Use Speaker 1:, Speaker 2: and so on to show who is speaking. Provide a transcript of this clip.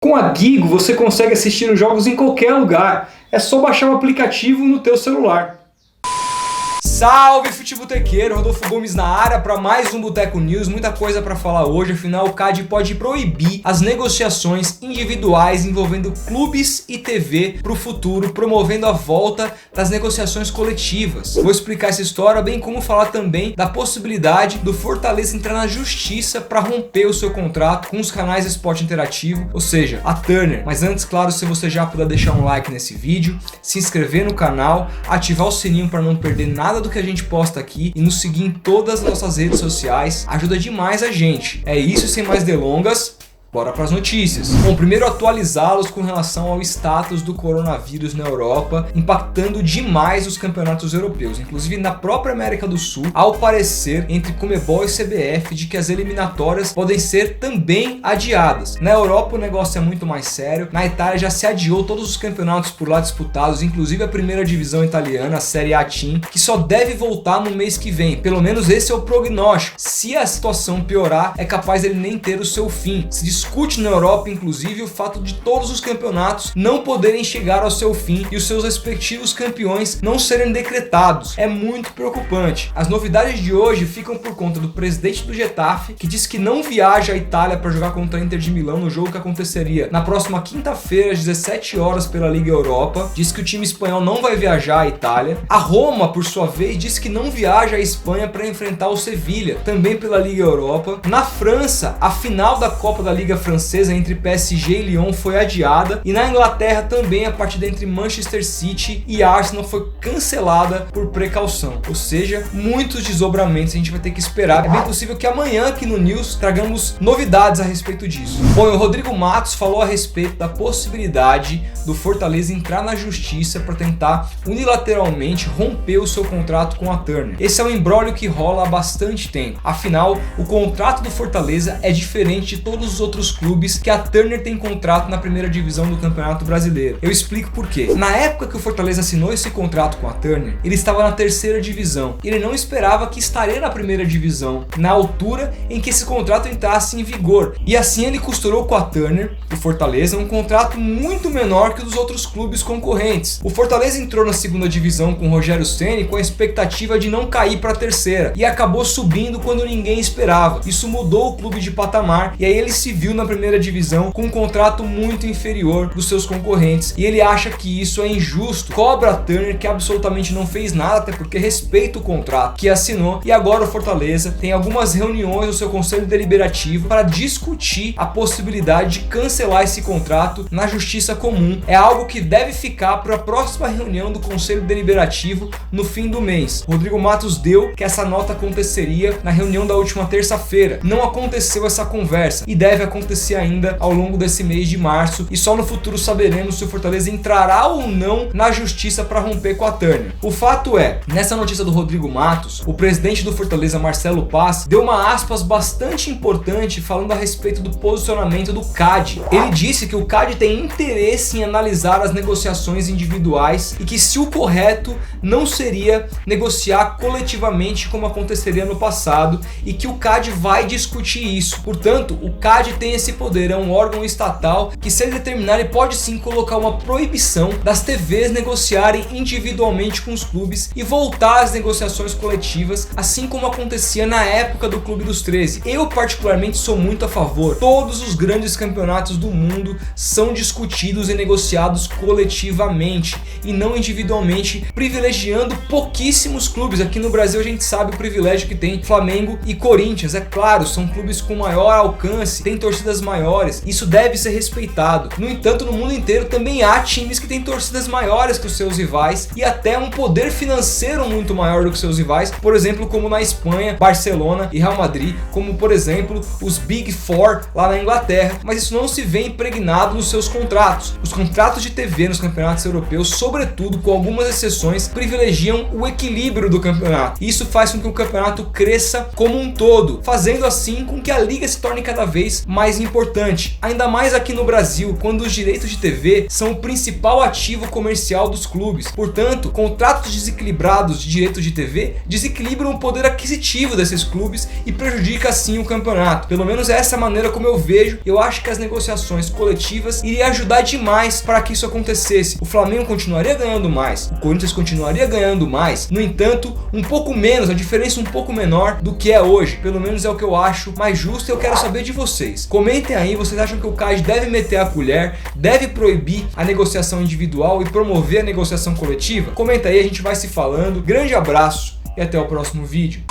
Speaker 1: Com a Gigo você consegue assistir os jogos em qualquer lugar. É só baixar o aplicativo no teu celular. Salve futebotequeiro, Rodolfo Gomes na área para mais um Boteco News. Muita coisa para falar hoje, afinal o CAD pode proibir as negociações individuais envolvendo clubes e TV para o futuro, promovendo a volta das negociações coletivas. Vou explicar essa história, bem como falar também da possibilidade do Fortaleza entrar na justiça para romper o seu contrato com os canais de esporte interativo, ou seja, a Turner. Mas antes, claro, se você já puder deixar um like nesse vídeo, se inscrever no canal, ativar o sininho para não perder nada do que a gente posta aqui e nos seguir em todas as nossas redes sociais, ajuda demais a gente. É isso, sem mais delongas, bora para as notícias. Bom, primeiro atualizá-los com relação ao status do coronavírus na Europa, impactando demais os campeonatos europeus. Inclusive na própria América do Sul, ao parecer, entre Conmebol e CBF, de que as eliminatórias podem ser também adiadas. Na Europa o negócio é muito mais sério. Na Itália já se adiou todos os campeonatos por lá disputados, inclusive a primeira divisão italiana, a Série A Team, que só deve voltar no mês que vem. Pelo menos esse é o prognóstico. Se a situação piorar, é capaz ele nem ter o seu fim. Se discute na Europa, inclusive, o fato de todos os campeonatos não poderem chegar ao seu fim e os seus respectivos campeões não serem decretados. É muito preocupante. As novidades de hoje ficam por conta do presidente do Getafe, que diz que não viaja à Itália para jogar contra a Inter de Milão no jogo que aconteceria na próxima quinta-feira, às 17 horas, pela Liga Europa. Diz que o time espanhol não vai viajar à Itália. A Roma, por sua vez, diz que não viaja à Espanha para enfrentar o Sevilha, também pela Liga Europa. Na França, a final da Copa da Liga Francesa entre PSG e Lyon foi adiada, e na Inglaterra também a partida entre Manchester City e Arsenal foi cancelada por precaução. Ou seja, muitos desdobramentos a gente vai ter que esperar. É bem possível que amanhã aqui no News tragamos novidades a respeito disso. Bom, o Rodrigo Matos falou a respeito da possibilidade do Fortaleza entrar na justiça para tentar unilateralmente romper o seu contrato com a Turner. Esse é um imbróglio que rola há bastante tempo. Afinal, o contrato do Fortaleza é diferente de todos os outros clubes que a Turner tem contrato na primeira divisão do Campeonato Brasileiro. Eu explico por quê. Na época que o Fortaleza assinou esse contrato com a Turner, ele estava na terceira divisão. Ele não esperava que estaria na primeira divisão na altura em que esse contrato entrasse em vigor. E assim ele costurou com a Turner, o Fortaleza, um contrato muito menor que o dos outros clubes concorrentes. O Fortaleza entrou na segunda divisão com o Rogério Ceni com a expectativa de não cair para a terceira e acabou subindo quando ninguém esperava. Isso mudou o clube de patamar e aí ele se viu na primeira divisão com um contrato muito inferior dos seus concorrentes, e ele acha que isso é injusto. Cobra a Turner, que absolutamente não fez nada, até porque respeita o contrato que assinou, e agora o Fortaleza tem algumas reuniões no seu conselho deliberativo para discutir a possibilidade de cancelar esse contrato na justiça comum. É algo que deve ficar para a próxima reunião do conselho deliberativo no fim do mês. Rodrigo Matos deu que essa nota aconteceria na reunião da última terça-feira. Não aconteceu essa conversa e deve acontecer ainda ao longo desse mês de março, e só no futuro saberemos se o Fortaleza entrará ou não na justiça para romper com a Turner. O fato é, nessa notícia do Rodrigo Matos, o presidente do Fortaleza, Marcelo Paz, deu uma aspas bastante importante falando a respeito do posicionamento do CAD. Ele disse que o CAD tem interesse em analisar as negociações individuais e que, se o correto, não seria negociar coletivamente como aconteceria no passado, e que o CAD vai discutir isso. Portanto, o CAD tem esse poder, é um órgão estatal que, se ele determinar, ele pode sim colocar uma proibição das TVs negociarem individualmente com os clubes e voltar às negociações coletivas, assim como acontecia na época do Clube dos 13. Eu particularmente sou muito a favor. Todos os grandes campeonatos do mundo são discutidos e negociados coletivamente e não individualmente, privilegiando pouquíssimos clubes. Aqui no Brasil a gente sabe o privilégio que tem Flamengo e Corinthians. É claro, são clubes com maior alcance, tem torcidas maiores, isso deve ser respeitado. No entanto, no mundo inteiro também há times que têm torcidas maiores que os seus rivais e até um poder financeiro muito maior do que seus rivais, por exemplo, como na Espanha, Barcelona e Real Madrid, como por exemplo os Big Four lá na Inglaterra, mas isso não se vê impregnado nos seus contratos. Os contratos de TV nos campeonatos europeus, sobretudo com algumas exceções, privilegiam o equilíbrio do campeonato. Isso faz com que o campeonato cresça como um todo, fazendo assim com que a liga se torne cada vez mais mais importante, ainda mais aqui no Brasil, quando os direitos de TV são o principal ativo comercial dos clubes. Portanto, contratos desequilibrados de direitos de TV desequilibram o poder aquisitivo desses clubes e prejudica assim o campeonato. Pelo menos é essa maneira como eu vejo. Eu acho que as negociações coletivas iriam ajudar demais para que isso acontecesse. O Flamengo continuaria ganhando mais, o Corinthians continuaria ganhando mais, no entanto, um pouco menos, a diferença um pouco menor do que é hoje. Pelo menos é o que eu acho mais justo e eu quero saber de vocês. Comentem aí, vocês acham que o CAD deve meter a colher, deve proibir a negociação individual e promover a negociação coletiva? Comenta aí, a gente vai se falando. Grande abraço e até o próximo vídeo.